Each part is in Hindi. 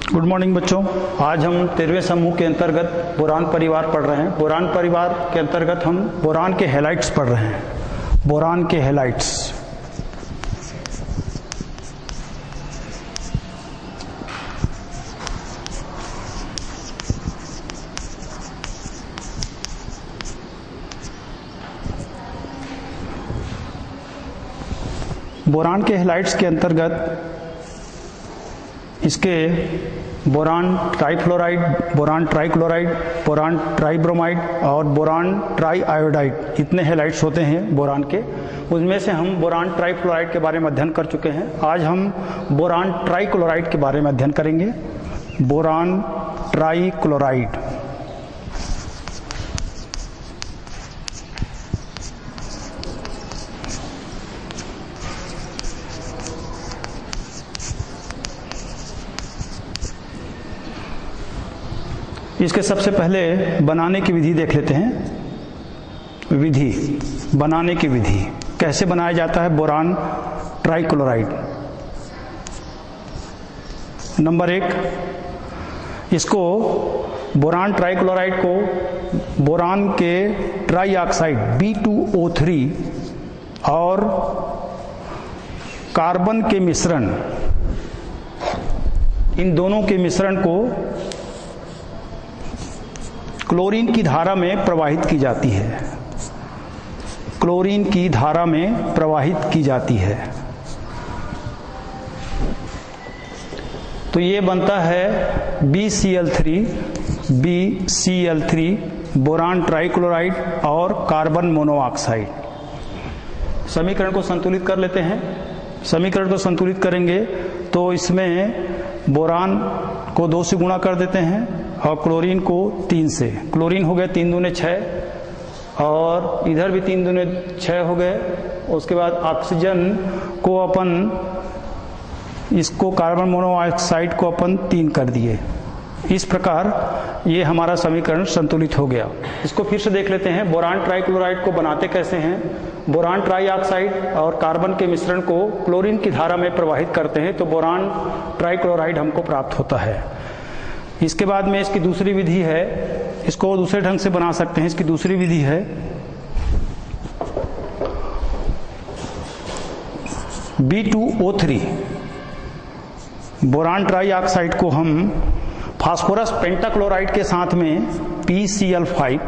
गुड मॉर्निंग बच्चों। आज हम 13वें समूह के अंतर्गत बोरान परिवार पढ़ रहे हैं। बोरान परिवार के अंतर्गत हम बोरान के हैलाइड्स पढ़ रहे हैं। बोरान के हैलाइड्स। बोरान के हैलाइड्स के अंतर्गत इसके boron trifluoride, boron trichloride, boron tribromide और बोरान ट्राइआयोडाइड, इतने हैलाइड्स होते हैं बोरान के। उसमें से हम बोरान ट्राइफ्लोराइड के बारे में अध्ययन कर चुके हैं। आज हम बोरान ट्राइक्लोराइड के बारे में अध्ययन करेंगे। Boron trichloride. इसके सबसे पहले बनाने की विधि देख लेते हैं। विधि, बनाने की विधि कैसे बनाया जाता है बोरान ट्राइक्लोराइड। नंबर 1, इसको बोरान ट्राइक्लोराइड को बोरान के ट्राइऑक्साइड B2O3 और कार्बन के मिश्रण, इन दोनों के मिश्रण को क्लोरीन की धारा में प्रवाहित की जाती है। क्लोरीन की धारा में प्रवाहित की जाती है तो ये बनता है BCl3 बोरान ट्राइक्लोराइड और कार्बन मोनोऑक्साइड। समीकरण को संतुलित कर लेते हैं। समीकरण को संतुलित करेंगे तो इसमें बोरान को 2 से गुणा कर देते हैं और क्लोरीन को 3 से। क्लोरीन हो गया 3 दूने 6 और इधर भी 3 दूने 6 हो गए। उसके बाद ऑक्सीजन को अपन, इसको कार्बन मोनोऑक्साइड को अपन 3 कर दिए। इस प्रकार ये हमारा समीकरण संतुलित हो गया। इसको फिर से देख लेते हैं। बोरान ट्राइक्लोराइड को बनाते कैसे हैं। बोरान ट्राइऑक्साइड और कार्बन के मिश्रण को क्लोरीन की धारा में प्रवाहित करते हैं तो बोरान ट्राइक्लोराइड हमको प्राप्त होता है। इसके बाद में इसकी दूसरी विधि है, इसको दूसरे ढंग से बना सकते हैं। इसकी दूसरी विधि है B2O3, बोरान ट्राइऑक्साइड को हम फास्फोरस पेंटाक्लोराइड के साथ में PCl5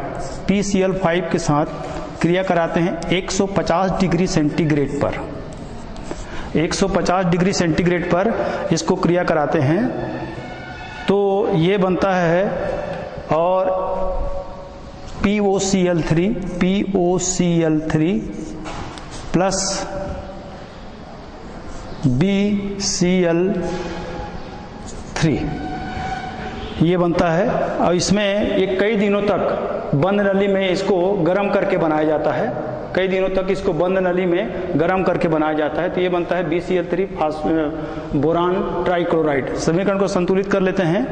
के साथ क्रिया कराते हैं 150 डिग्री सेंटीग्रेड पर। 150 डिग्री सेंटीग्रेड पर इसको क्रिया कराते हैं तो ये बनता है और POCl3 प्लस BCl3 ये बनता है। और इसमें ये कई दिनों तक बंद नली में इसको गर्म करके बनाया जाता है। कई दिनों तक इसको बंद नली में गर्म करके बनाया जाता है तो ये बनता है BCl3 बोरान ट्राइक्लोराइड। समीकरण को संतुलित कर लेते हैं।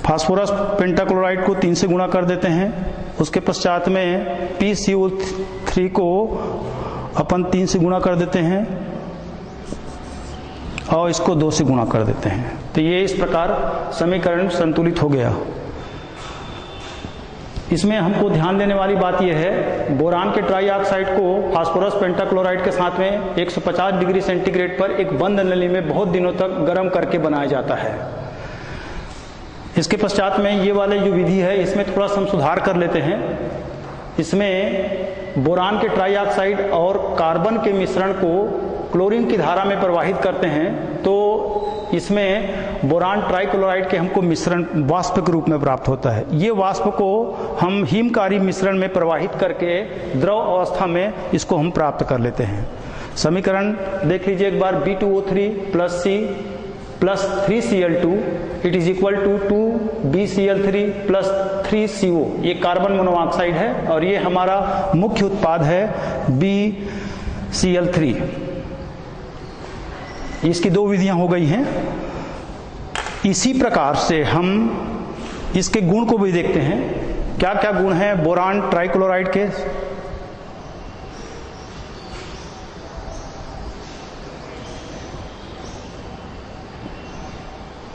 फास्फोरस पेंटाक्लोराइड को 3 से गुणा कर देते हैं। उसके पश्चात में PCO3 को अपन 3 से गुणा कर देते हैं और इसको 2 से गुणा कर देते हैं तो ये इस प्रकार समीकरण संतुलित हो गया। इसमें हमको ध्यान देने वाली बात यह है, बोरान के ट्राइऑक्साइड को फास्फोरस पेंटाक्लोराइड के साथ में 150 डिग्री सेंटीग्रेड पर एक बंद नली में बहुत दिनों तक गर्म करके बनाया जाता है। इसके पश्चात में ये वाले जो विधि है इसमें थोड़ा सा हम सुधार कर लेते हैं। इसमें बोरान के ट्राइऑक्साइड और कार्बन के मिश्रण को क्लोरीन की धारा में प्रवाहित करते हैं तो इसमें बोरान ट्राइक्लोराइड के हमको मिश्रण वाष्प के रूप में प्राप्त होता है। ये वाष्प को हम हिमकारी मिश्रण में प्रवाहित करके द्रव अवस्था में इसको हम प्राप्त कर लेते हैं। समीकरण देख लीजिए एक बार। B2O3 plus C plus 3Cl2 it is equal to 2BCl3 plus 3CO। ये कार्बन मोनोऑक्साइड है और ये हमारा मुख्य उत्पाद है BCl3। इसकी 2 विधियां हो गई हैं। इसी प्रकार से हम इसके गुण को भी देखते हैं। क्या क्या गुण हैं बोरान ट्राइक्लोराइड के।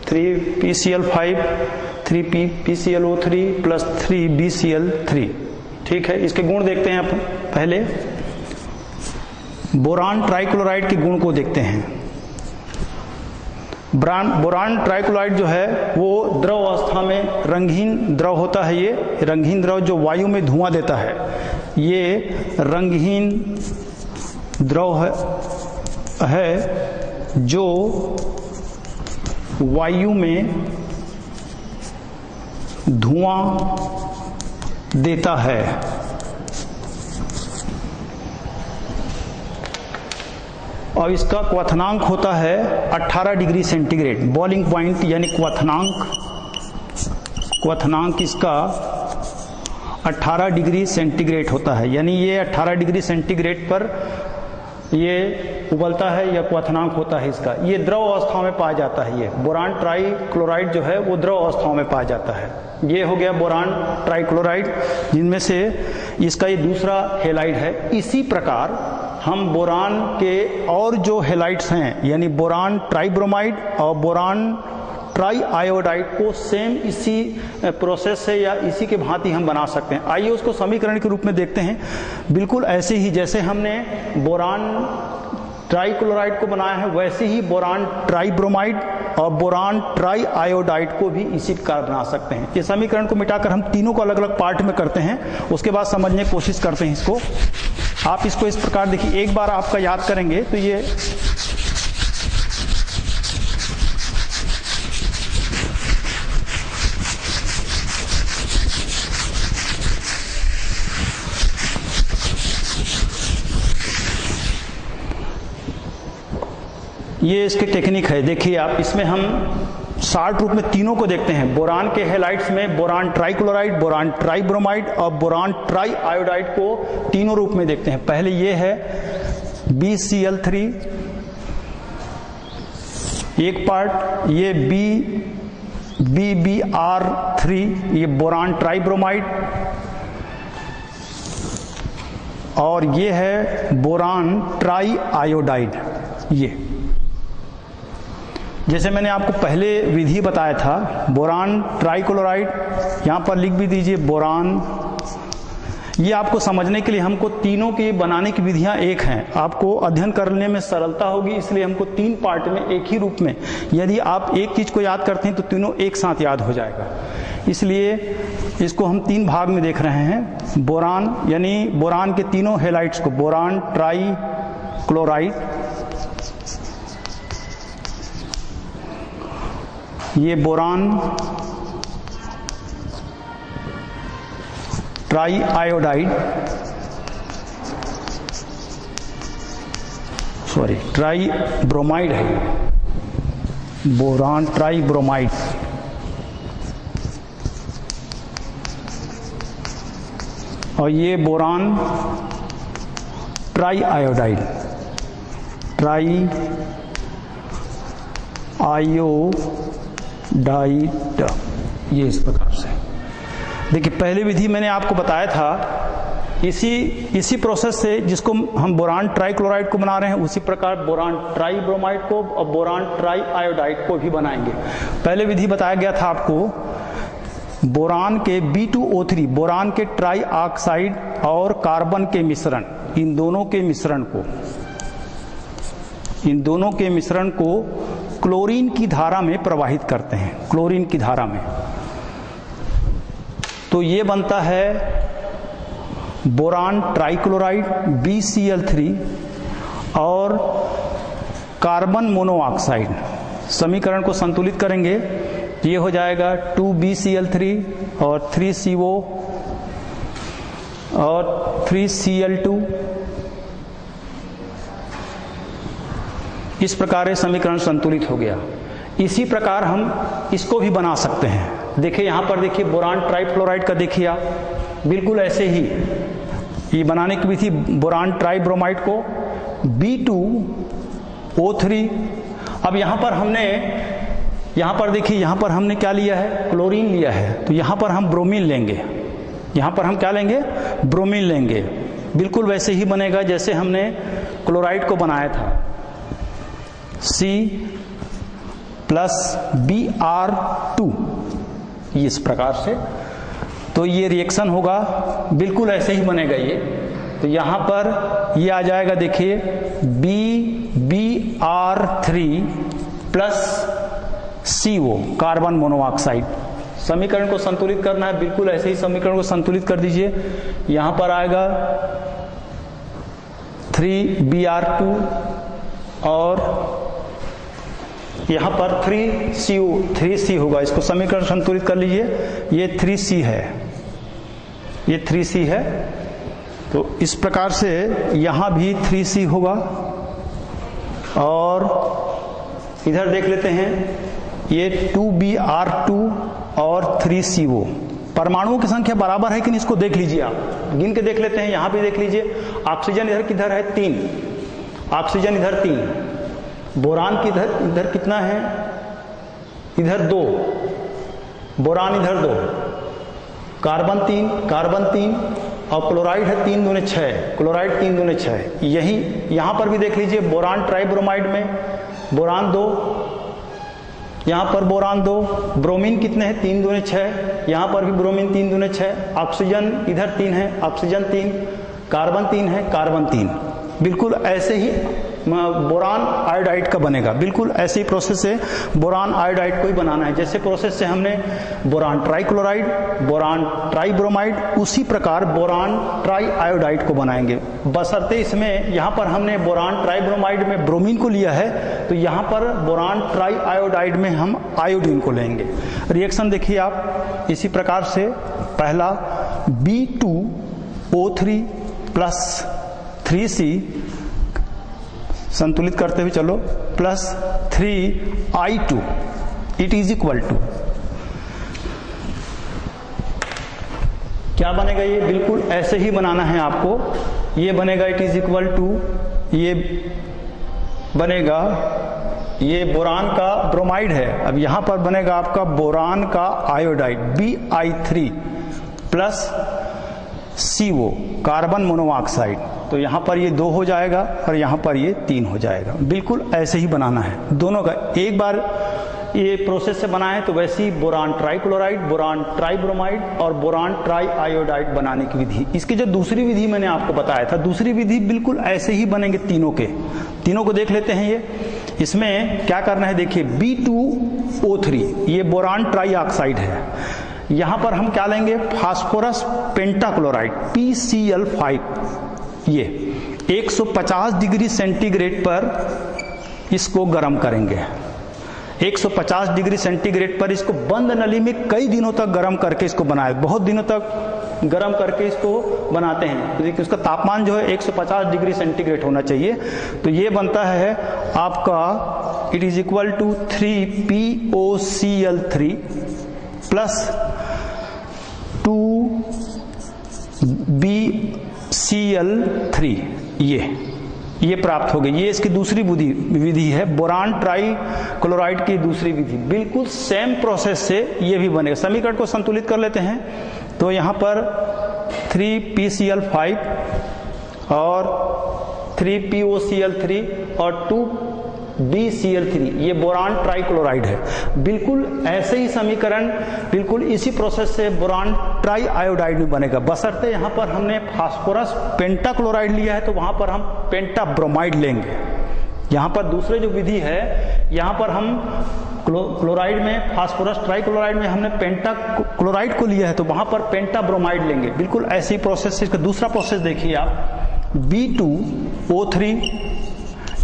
3PCl5 3PClO3 plus 3BCl3। ठीक है, इसके गुण देखते हैं अपन। पहले बोरान ट्राइक्लोराइड के गुण को देखते हैं। बोरान ट्राइक्लोराइड जो है वो द्रव अवस्था में रंगहीन द्रव होता है। ये रंगहीन द्रव जो वायु में धुआं देता है, ये रंगहीन द्रव है जो वायु में धुआं देता है। और इसका क्वथनांक होता है 18 डिग्री सेंटीग्रेड। बॉइलिंग पॉइंट यानी क्वथनांक इसका 18 डिग्री सेंटीग्रेड होता है। यानी ये 18 डिग्री सेंटीग्रेड पर ये उबलता है या क्वथनांक होता है इसका। ये द्रव अवस्था में पाया जाता है। ये बोरान ट्राइक्लोराइड जो है वो द्रव अवस्थाओं में पाया जाता है। ये हो गया बोरान ट्राइक्लोराइड, जिनमें से इसका ये दूसरा हेलाइड है। इसी प्रकार हम बोरान के और जो हेलाइड्स हैं, यानी बोरान ट्राइब्रोमाइड और बोरान ट्राई आयोडाइड को सेम इसी प्रोसेस से या इसी के भांति हम बना सकते हैं। आइए उसको समीकरण के रूप में देखते हैं। बिल्कुल ऐसे ही जैसे हमने बोरान ट्राइक्लोराइड को बनाया है, वैसे ही बोरान ट्राइब्रोमाइड और बोरान ट्राई आयोडाइड को भी इसी प्रकार बना सकते हैं। ये समीकरण को मिटाकर हम तीनों को अलग अलग पार्ट में करते हैं, उसके बाद समझने की कोशिश करते हैं इसको। आप इसको इस प्रकार देखिए, एक बार आपका याद करेंगे तो ये इसके टेक्निक है। देखिए आप, इसमें हम शार्ट रूप में तीनों को देखते हैं। बोरान के हेलाइड्स में बोरान ट्राइक्लोराइड, बोरान ट्राइब्रोमाइड और बोरान ट्राई आयोडाइड को तीनों रूप में देखते हैं। पहले ये है BCl3 एक पार्ट, ये BBr3 ये बोरान ट्राइब्रोमाइड, और ये है बोरान ट्राई आयोडाइड। ये जैसे मैंने आपको पहले विधि बताया था, बोरान ट्राइक्लोराइड, यहाँ पर लिख भी दीजिए बोरान। ये आपको समझने के लिए हमको तीनों की बनाने की विधियां एक हैं, आपको अध्ययन करने में सरलता होगी, इसलिए हमको तीन पार्ट में एक ही रूप में, यदि आप एक चीज को याद करते हैं तो तीनों एक साथ याद हो जाएगा। इसलिए इसको हम तीन भाग में देख रहे हैं। बोरान यानी बोरान के तीनों हेलाइड्स को, बोरान ट्राइक्लोराइड, ये boron tri iodide, sorry try bromide है, बोरान ट्राई ब्रोमाइड, और ये boron tri iodide, try iodide, ये इस प्रकार से। देखिए पहली विधि मैंने आपको बताया था, इसी प्रोसेस से जिसको हम बोरान ट्राइक्लोराइड को बना रहे हैं, उसी प्रकार बोरान ट्राइब्रोमाइड को और बोरान ट्राई आयोडाइड को भी बनाएंगे। पहले विधि बताया गया था आपको, बोरान के B2O3, बोरान के ट्राई ऑक्साइड और कार्बन के मिश्रण, इन दोनों के मिश्रण को क्लोरीन की धारा में प्रवाहित करते हैं, क्लोरीन की धारा में। तो ये बनता है बोरान ट्राइक्लोराइड BCl3 और कार्बन मोनोऑक्साइड। समीकरण को संतुलित करेंगे, ये हो जाएगा 2BCl3 और 3CO और 3Cl2। इस प्रकार समीकरण संतुलित हो गया। इसी प्रकार हम इसको भी बना सकते हैं। देखिए यहाँ पर देखिए बोरान ट्राइफ्लोराइड का देखिए आप, बिल्कुल ऐसे ही ये बनाने की विधि, बोरान ट्राइब्रोमाइड को B2O3। अब यहाँ पर देखिए, यहाँ पर हमने क्या लिया है, क्लोरीन लिया है, तो यहाँ पर हम ब्रोमीन लेंगे। यहाँ पर हम क्या लेंगे, ब्रोमीन लेंगे। बिल्कुल वैसे ही बनेगा जैसे हमने क्लोराइड को बनाया था। प्लस Br2, इस प्रकार से। तो ये रिएक्शन होगा, बिल्कुल ऐसे ही बनेगा ये। तो यहां पर ये आ जाएगा, देखिए Br3 plus CO, carbon monoxide. समीकरण को संतुलित करना है, बिल्कुल ऐसे ही समीकरण को संतुलित कर दीजिए। यहां पर आएगा 3Br2 और यहां पर 3C होगा। इसको समीकरण संतुलित कर लीजिए। ये 3C है, ये 3C है। तो इस प्रकार से यहां भी 3C होगा। और इधर देख लेते हैं, ये 2Br2 और 3CO। परमाणुओं की संख्या बराबर है कि नहीं, इसको देख लीजिए आप, गिन के देख लेते हैं। यहां भी देख लीजिए, ऑक्सीजन इधर किधर है 3, ऑक्सीजन इधर 3, बोरान की इधर कितना है, इधर 2, बोरान इधर 2, कार्बन 3 और क्लोराइड है 3 दूने 6, क्लोराइड 3 दूने 6। यही यहां पर भी देख लीजिए, बोरान ट्राइब्रोमाइड में बोरान 2, यहां पर बोरान 2, ब्रोमीन कितने हैं 3 दूने 6, यहां पर भी ब्रोमीन 3 दूने 6, ऑक्सीजन इधर 3 है, ऑक्सीजन 3, कार्बन 3 है, कार्बन 3। बिल्कुल ऐसे ही बोरान आयोडाइड का बनेगा। बिल्कुल ऐसे ही प्रोसेस से बोरान आयोडाइड को ही बनाना है। जैसे प्रोसेस से हमने बोरान ट्राइक्लोराइड, बोरान ट्राइब्रोमाइड, उसी प्रकार बोरान ट्राई आयोडाइड को बनाएंगे। बशर्ते इसमें यहाँ पर हमने बोरान ट्राइब्रोमाइड में ब्रोमीन को लिया है, तो यहाँ पर बोरान ट्राई आयोडाइड में हम आयोडीन को लेंगे। रिएक्शन देखिए आप, इसी प्रकार से पहला B2O3 प्लस 3C संतुलित करते हुए चलो, plus 3I2, it is equal to क्या बनेगा? ये बिल्कुल ऐसे ही बनाना है आपको। ये बनेगा इट इज इक्वल टू, ये बनेगा, ये बोरान का ब्रोमाइड है, अब यहां पर बनेगा आपका बोरान का iodide Bi3 plus CO, carbon monoxide. तो यहां पर ये 2 हो जाएगा और यहां पर ये 3 हो जाएगा। बिल्कुल ऐसे ही बनाना है दोनों का। एक बार ये प्रोसेस से बनाए तो वैसे ही बोरान ट्राइक्लोराइड, बोरान ट्राइब्रोमाइड और बोरान ट्राई आयोडाइड बनाने की विधि। इसकी जो दूसरी विधि मैंने आपको बताया था, दूसरी विधि बिल्कुल ऐसे ही बनेंगे तीनों के। तीनों को देख लेते हैं। ये इसमें क्या करना है, देखिए B2O3, ये बोरान ट्राई ऑक्साइड है। यहां पर हम क्या लेंगे, फास्फोरस पेंटाक्लोराइड PCl5। ये 150 डिग्री सेंटीग्रेड पर इसको गर्म करेंगे। 150 डिग्री सेंटीग्रेड पर इसको बंद नली में कई दिनों तक गर्म करके इसको बनाए, बहुत दिनों तक गर्म करके इसको बनाते हैं। देखिए उसका तापमान जो है 150 डिग्री सेंटीग्रेड होना चाहिए। तो ये बनता है आपका, it is equal to 3POCl3 plus 2BCl3। ये प्राप्त हो गई। ये इसकी दूसरी विधि है, बोरान ट्राई क्लोराइड की दूसरी विधि। बिल्कुल सेम प्रोसेस से ये भी बनेगा। समीकरण को संतुलित कर लेते हैं। तो यहां पर 3PCl5 और 3POCl3 और 2BCl3, ये बोरान ट्राइक्लोराइड है। बिल्कुल ऐसे ही समीकरण बिल्कुल इसी प्रोसेस से बोरान ट्राई आयोडाइड में बनेगा। बशर्ते यहाँ पर हमने फास्फोरस पेंटाक्लोराइड लिया है तो वहां पर हम पेंटाब्रोमाइड लेंगे। यहाँ पर दूसरे जो विधि है, यहाँ पर हम क्लोराइड में, फास्फोरस ट्राइक्लोराइड में हमने पेंटाक्लोराइड को लिया है तो वहां पर पेंटाब्रोमाइड लेंगे। बिल्कुल ऐसे ही प्रोसेस। इसका दूसरा प्रोसेस देखिए आप, B2O3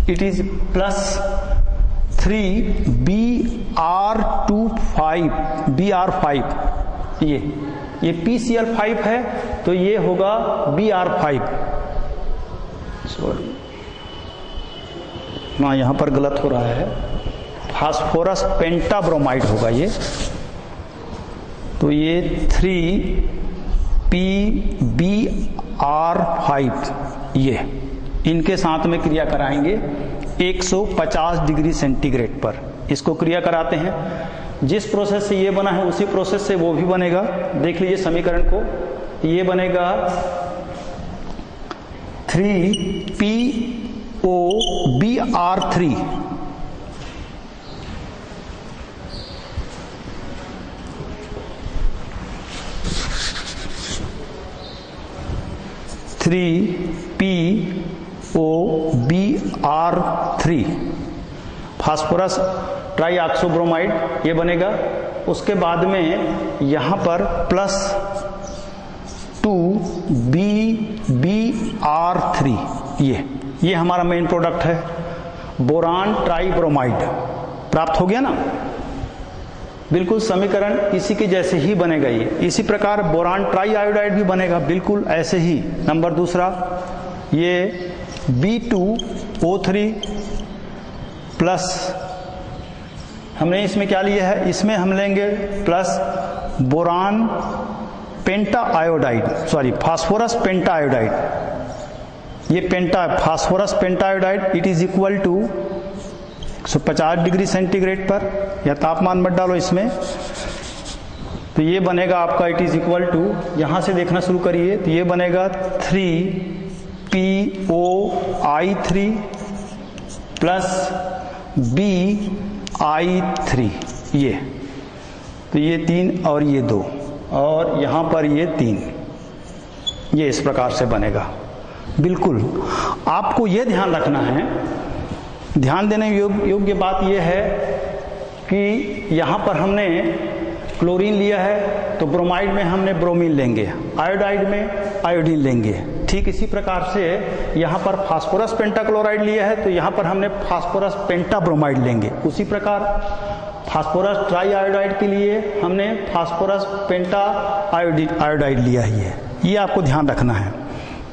it is plus 3Br5, ये PCl5 है तो ये होगा Br5। सॉरी, हाँ यहां पर गलत हो रहा है, फास्फोरस पेंटाब्रोमाइड होगा ये। तो ये 3PBr5, ये इनके साथ में क्रिया कराएंगे 150 डिग्री सेंटीग्रेड पर। इसको क्रिया कराते हैं। जिस प्रोसेस से ये बना है उसी प्रोसेस से वो भी बनेगा। देख लीजिए समीकरण को, ये बनेगा 3POBr3 3POBr3 फास्फोरस ट्राईऑक्सोब्रोमाइड ये बनेगा। उसके बाद में यहां पर प्लस 2BBr3 ये हमारा मेन प्रोडक्ट है। बोरान ट्राईब्रोमाइड प्राप्त हो गया ना, बिल्कुल समीकरण इसी के जैसे ही बनेगा। ये इसी प्रकार बोरान ट्राई आयोडाइड भी बनेगा बिल्कुल ऐसे ही। नंबर दूसरा ये B2O3 प्लस हमने इसमें क्या लिया है, इसमें हम लेंगे plus boron penta iodide, sorry phosphorus penta iodide. ये penta phosphorus penta iodide it is equal to 150 degree centigrade पर, या तापमान मत डालो इसमें, तो ये बनेगा आपका इट इज इक्वल टू, यहां से देखना शुरू करिए तो ये बनेगा 3POI3 प्लस BI3 ये, तो ये 3 और ये 2 और यहां पर ये 3, ये इस प्रकार से बनेगा। बिल्कुल आपको ये ध्यान रखना है, ध्यान देने योग्य बात यह है कि यहाँ पर हमने क्लोरीन लिया है तो ब्रोमाइड में हमने ब्रोमीन लेंगे, आयोडाइड में आयोडीन लेंगे। ठीक इसी प्रकार से यहाँ पर फास्फोरस पेंटाक्लोराइड लिया है तो यहाँ पर हमने फास्फोरस पेंटाब्रोमाइड लेंगे। उसी प्रकार फास्फोरस ट्राई आयोडाइड के लिए हमने फास्फोरस पेंटा आयोडाइड लिया है। ये आपको ध्यान रखना है।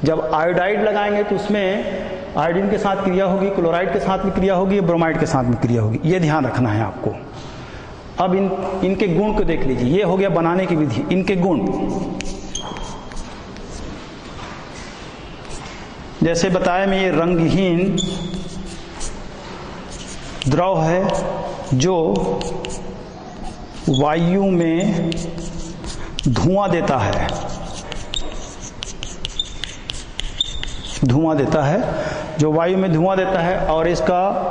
जब आयोडाइड लगाएंगे तो उसमें आयोडीन के साथ क्रिया होगी, क्लोराइड के साथ भी क्रिया होगी, ब्रोमाइड के साथ भी क्रिया होगी, ये ध्यान रखना है आपको। अब इनके गुण को देख लीजिए, ये हो गया बनाने की विधि। इनके गुण जैसे बताया मैं, ये रंगहीन द्रव है जो वायु में धुआं देता है, धुआं देता है, जो वायु में धुआं देता है, और इसका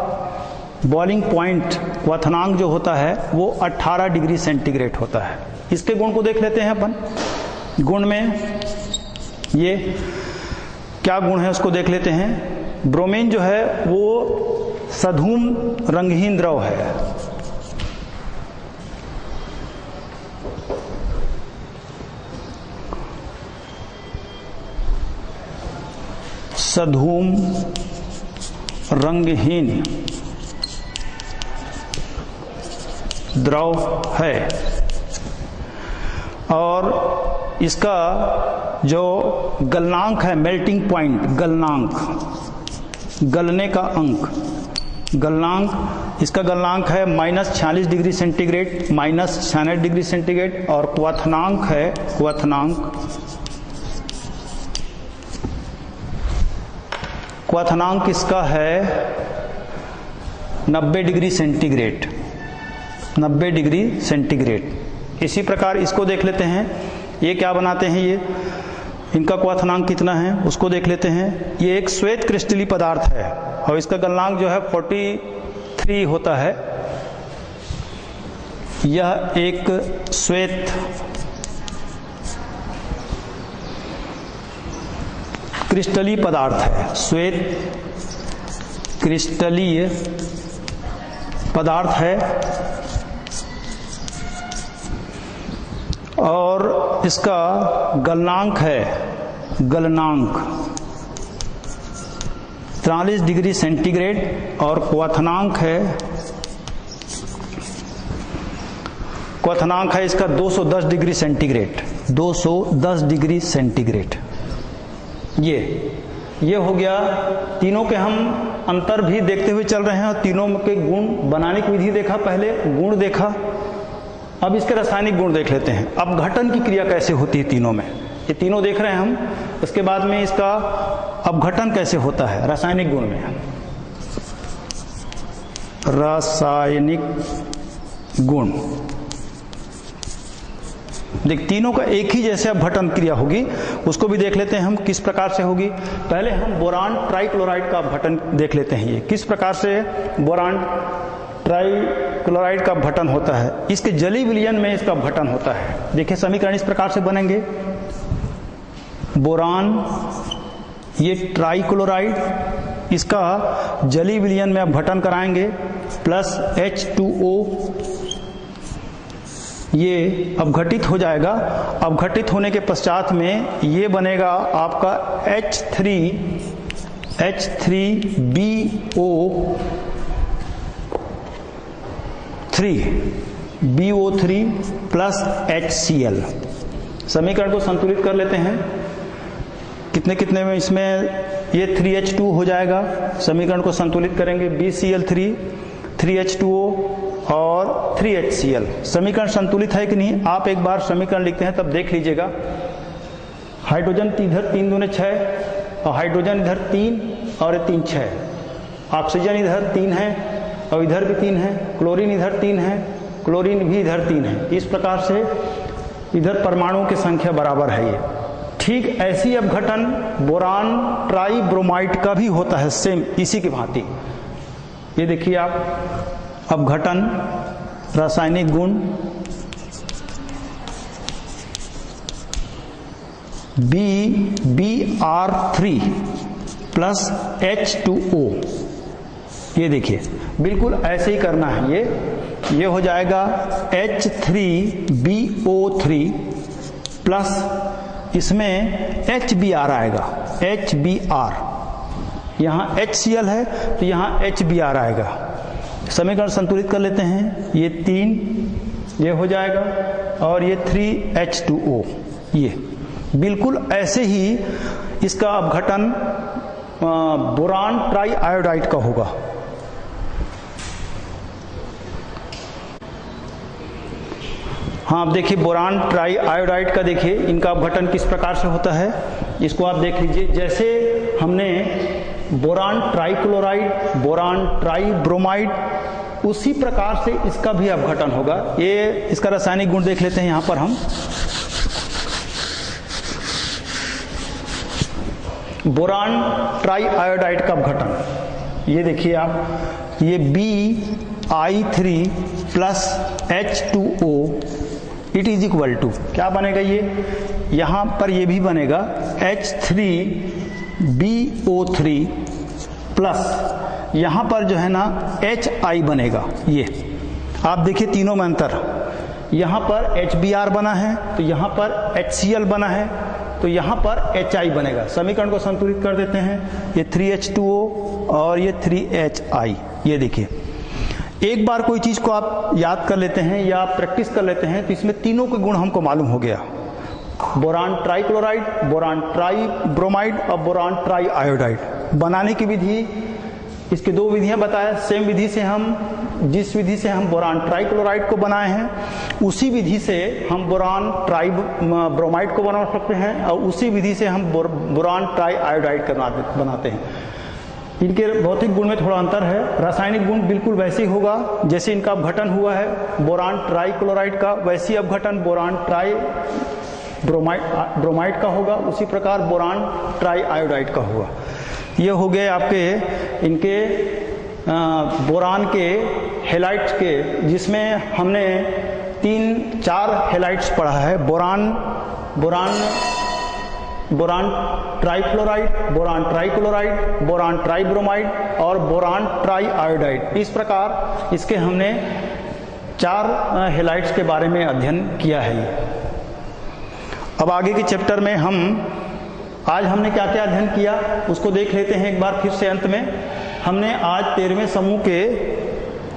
बॉइलिंग पॉइंट क्वथनांक जो होता है वो 18 डिग्री सेंटीग्रेड होता है। इसके गुण को देख लेते हैं अपन। गुण में ये क्या गुण है उसको देख लेते हैं। ब्रोमीन जो है वो सधूम रंगहीन द्रव है, सधूम रंगहीन द्रव है, और इसका जो गलनांक है, मेल्टिंग पॉइंट, गलनांक, गलने का अंक, गलनांक, इसका गलनांक है -46 डिग्री सेंटीग्रेड, -96 डिग्री सेंटीग्रेड, और क्वथनांक है, क्वथनांक इसका है 90 डिग्री सेंटीग्रेड, 90 डिग्री सेंटीग्रेड। इसी प्रकार इसको देख लेते हैं, ये क्या बनाते हैं, ये इनका क्वथनांक कितना है उसको देख लेते हैं। ये एक श्वेत क्रिस्टलीय पदार्थ है और इसका गलनांक जो है 43 होता है। यह एक श्वेत क्रिस्टलीय पदार्थ है, श्वेत क्रिस्टलीय पदार्थ है, और इसका गलनांक है, गलनांक 43 डिग्री सेंटीग्रेड, और क्वथनांक है इसका 210 डिग्री सेंटीग्रेड, 210 डिग्री सेंटीग्रेड। ये हो गया। तीनों के हम अंतर भी देखते हुए चल रहे हैं, और तीनों के गुण बनाने की विधि देखा, पहले गुण देखा, अब इसके रासायनिक गुण देख लेते हैं। अब अपघटन की क्रिया कैसे होती है तीनों में, ये तीनों देख रहे हैं हम। उसके बाद में इसका अपघटन कैसे होता है रासायनिक गुण में। रासायनिक गुण देख, तीनों का एक ही जैसे अपघटन क्रिया होगी, उसको भी देख लेते हैं हम किस प्रकार से होगी। पहले हम बोरान ट्राईक्लोराइड का अपघटन देख लेते हैं, ये किस प्रकार से बोरान ट्राईक्लोराइड का अपघटन होता है। इसके जलीय विलयन में इसका अपघटन होता है। देखिए समीकरण इस प्रकार से बनेंगे, बोरान ये ट्राइक्लोराइड, इसका जली विलयन में अपघटन कराएंगे, प्लस H2O, ये अपघटित हो जाएगा। अपघटित होने के पश्चात में ये बनेगा आपका BO3 प्लस HCl। समीकरण को संतुलित कर लेते हैं। कितने कितने में इसमें ये 3H2 हो जाएगा। समीकरण को संतुलित करेंगे, BCl3, 3H2O और 3HCl। समीकरण संतुलित है कि नहीं, आप एक बार समीकरण लिखते हैं तब देख लीजिएगा। हाइड्रोजन इधर 3 दूने 6 और हाइड्रोजन इधर 3 और 3 6। ऑक्सीजन इधर 3 है और इधर भी 3 है। क्लोरीन इधर 3 है, क्लोरीन भी इधर 3 है। इस प्रकार से इधर परमाणुओं की संख्या बराबर है। ये ठीक ऐसी अपघटन बोरान ट्राइब्रोमाइड का भी होता है, सेम इसी की भांति। ये देखिए आप अपघटन रासायनिक गुण BR3 प्लस H2O। ये देखिए बिल्कुल ऐसे ही करना है। ये हो जाएगा H3BO3 प्लस इसमें HBr आएगा, HBr। यहाँ HCl है तो यहाँ HBr आएगा। समीकरण संतुलित कर लेते हैं। ये 3 ये हो जाएगा और ये 3H2O। ये बिल्कुल ऐसे ही इसका अपघटन बोरान ट्राई आयोडाइड का होगा। हाँ, अब देखिए बोरान ट्राई आयोडाइड का देखिए इनका अपघटन किस प्रकार से होता है, इसको आप देख लीजिए। जैसे हमने बोरान ट्राइक्लोराइड, बोरान ट्राइब्रोमाइड, उसी प्रकार से इसका भी अपघटन होगा। ये इसका रासायनिक गुण देख लेते हैं यहाँ पर हम। बोरान ट्राई आयोडाइड का अपघटन ये देखिए आप, ये Bi3 plus H2O it is equal to क्या बनेगा, ये यहां पर ये भी बनेगा H3BO3 प्लस यहां पर जो है ना HI बनेगा। ये आप देखिए तीनों में अंतर, यहां पर HBr बना है तो यहां पर HCl बना है तो यहां पर HI बनेगा। समीकरण को संतुलित कर देते हैं। ये 3H2O और ये 3HI। ये देखिए एक बार कोई चीज को आप याद कर लेते हैं या प्रैक्टिस कर लेते हैं तो इसमें तीनों के गुण हमको मालूम हो गया। बोरान ट्राइक्लोराइड, बोरान ट्राइब्रोमाइड और बोरान ट्राई आयोडाइड बनाने की विधि, इसकी 2 विधियां बताया। सेम विधि से हम जिस विधि से हम बोरान ट्राइक्लोराइड को बनाए हैं उसी विधि से हम बोरान ट्राइब्रोमाइड को बना सकते हैं और उसी विधि से हम बोरान ट्राई आयोडाइड बनाते हैं। इनके भौतिक गुण में थोड़ा अंतर है। रासायनिक गुण बिल्कुल वैसे ही होगा जैसे इनका अपघटन हुआ है बोरान ट्राइक्लोराइड का, वैसी अपघटन बोरान ट्राइब्रोमाइड का होगा, उसी प्रकार बोरान ट्राई आयोडाइड का होगा। ये हो गए आपके इनके बोरान के हेलाइट्स के, जिसमें हमने 3-4 हेलाइट्स पढ़ा है। Boron trifluoride, boron trichloride, boron tribromide और बोरान ट्राई आयोडाइड। इस प्रकार इसके हमने 4 हेलाइट्स के बारे में अध्ययन किया है। अब आगे के चैप्टर में आज हमने क्या क्या अध्ययन किया उसको देख लेते हैं एक बार फिर से। अंत में हमने आज 13वें समूह के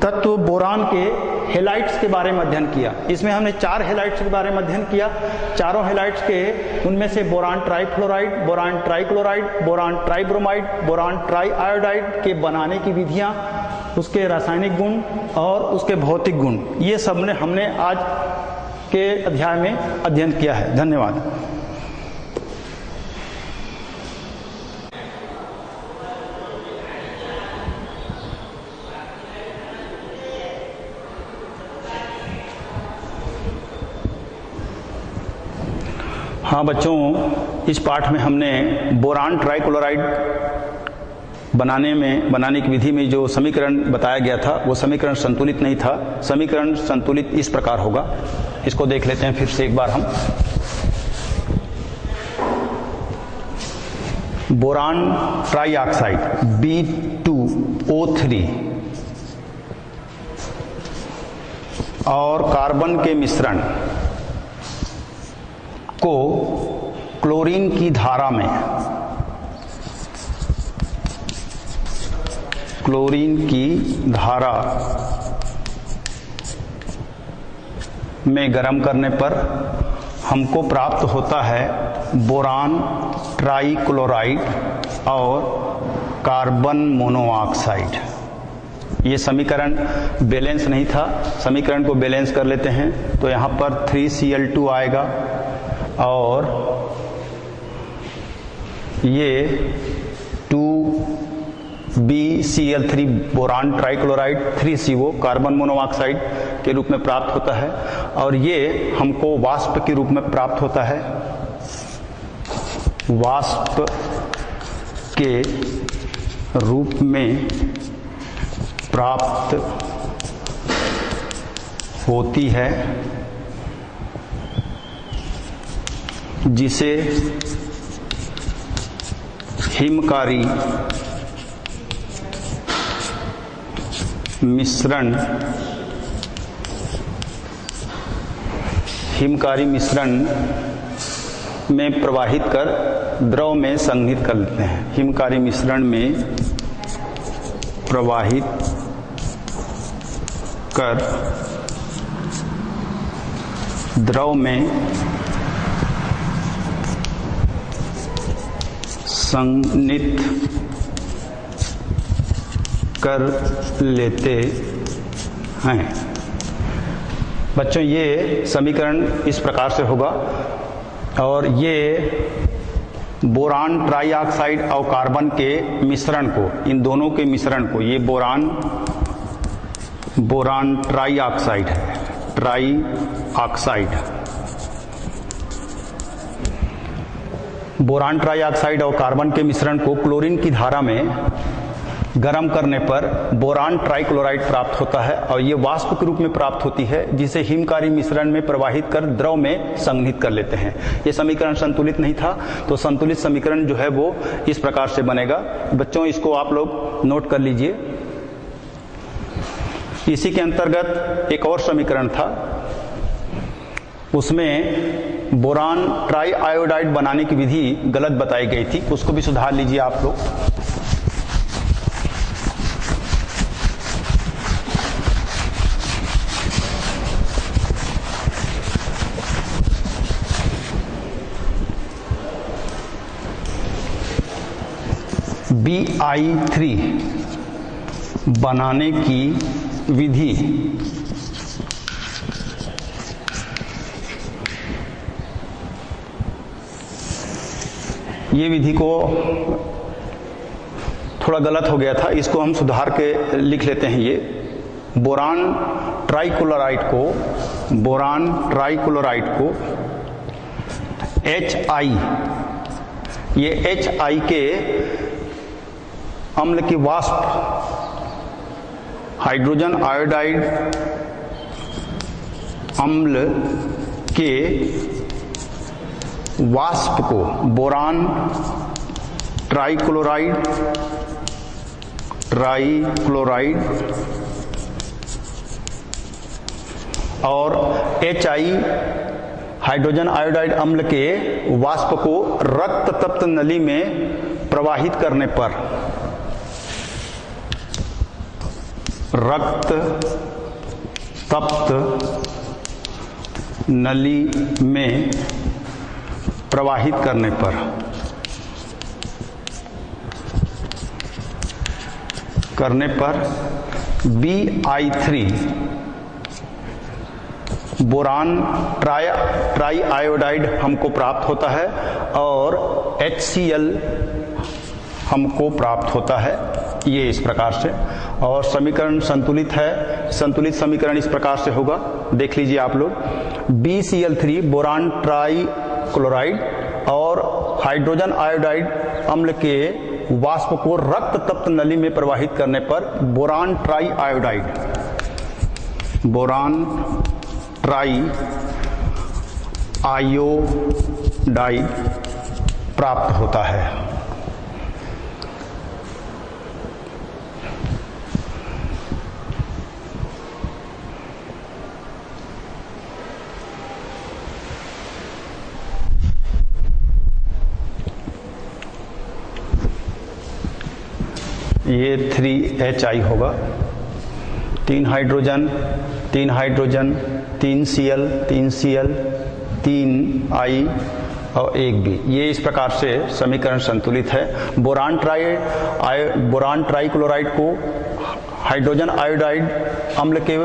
तत्व बोरान के हेलाइट्स के बारे में अध्ययन किया। इसमें हमने 4 हेलाइट्स के बारे में अध्ययन किया। चारों हेलाइट्स के उनमें से boron trifluoride, boron trichloride, boron tribromide, boron tri iodide के बनाने की विधियां, उसके रासायनिक गुण और उसके भौतिक गुण, ये सब हमने आज के अध्याय में अध्ययन किया है। धन्यवाद। हाँ बच्चों, इस पाठ में हमने बोरान ट्राइक्लोराइड बनाने की विधि में जो समीकरण बताया गया था वो समीकरण संतुलित नहीं था। समीकरण संतुलित इस प्रकार होगा, इसको देख लेते हैं फिर से एक बार हम। बोरान ट्राइऑक्साइड B2O3 और कार्बन के मिश्रण को क्लोरीन की धारा में गर्म करने पर हमको प्राप्त होता है बोरान ट्राइक्लोराइड और कार्बन मोनोऑक्साइड। ये समीकरण बैलेंस नहीं था, समीकरण को बैलेंस कर लेते हैं तो यहाँ पर 3Cl2 आएगा और ये 2BCl3 boron trichloride 3CO carbon monoxide के रूप में प्राप्त होता है और ये हमको वाष्प के रूप में प्राप्त होता है। वाष्प के रूप में प्राप्त होती है जिसे हिमकारी मिश्रण में प्रवाहित कर द्रव में संघनित कर लेते हैं। हिमकारी मिश्रण में प्रवाहित कर द्रव में संघनित कर लेते हैं। बच्चों ये समीकरण इस प्रकार से होगा और ये बोरान ट्राइऑक्साइड और कार्बन के मिश्रण को, इन दोनों के मिश्रण को, ये बोरान ट्राइऑक्साइड है, बोरान ट्राइऑक्साइड और कार्बन के मिश्रण को क्लोरीन की धारा में गर्म करने पर बोरान ट्राइक्लोराइड प्राप्त होता है और ये वाष्प के रूप में प्राप्त होती है जिसे हिमकारी मिश्रण में प्रवाहित कर द्रव में संघनित कर लेते हैं। ये समीकरण संतुलित नहीं था तो संतुलित समीकरण जो है वो इस प्रकार से बनेगा। बच्चों इसको आप लोग नोट कर लीजिए। इसी के अंतर्गत एक और समीकरण था, उसमें बोरान ट्राई आयोडाइड बनाने की विधि गलत बताई गई थी, उसको भी सुधार लीजिए आप लोग। BI3 बनाने की विधि ये विधि को थोड़ा गलत हो गया था, इसको हम सुधार के लिख लेते हैं। ये बोरान ट्राइक्लोराइड को HI, ये HI के अम्ल की वाष्प, हाइड्रोजन आयोडाइड अम्ल के वाष्प को बोरान ट्राइक्लोराइड और HI हाइड्रोजन आयोडाइड अम्ल के वाष्प को रक्त तप्त नली में प्रवाहित करने पर रक्त तप्त नली में प्रवाहित करने पर BI3 बोरान ट्राई आयोडाइड हमको प्राप्त होता है और HCl हमको प्राप्त होता है, ये इस प्रकार से। और समीकरण संतुलित है, संतुलित समीकरण इस प्रकार से होगा, देख लीजिए आप लोग। BCl3 बोरान ट्राइक्लोराइड और हाइड्रोजन आयोडाइड अम्ल के वाष्प को रक्त तप्त नली में प्रवाहित करने पर बोरान ट्राई आयोडाइड प्राप्त होता है। ये 3HI होगा, 3 hydrogen 3 hydrogen 3 Cl 3 Cl 3 I और 1 B। ये इस प्रकार से समीकरण संतुलित है। बोरान ट्राइक्लोराइड को हाइड्रोजन आयोडाइड अम्ल के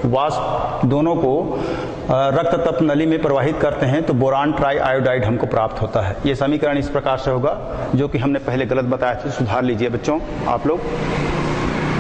वाष्प दोनों को रक्त तप्त नली में प्रवाहित करते हैं तो बोरान ट्राई आयोडाइड हमको प्राप्त होता है। ये समीकरण इस प्रकार से होगा, जो कि हमने पहले गलत बताया था, सुधार लीजिए बच्चों आप लोग।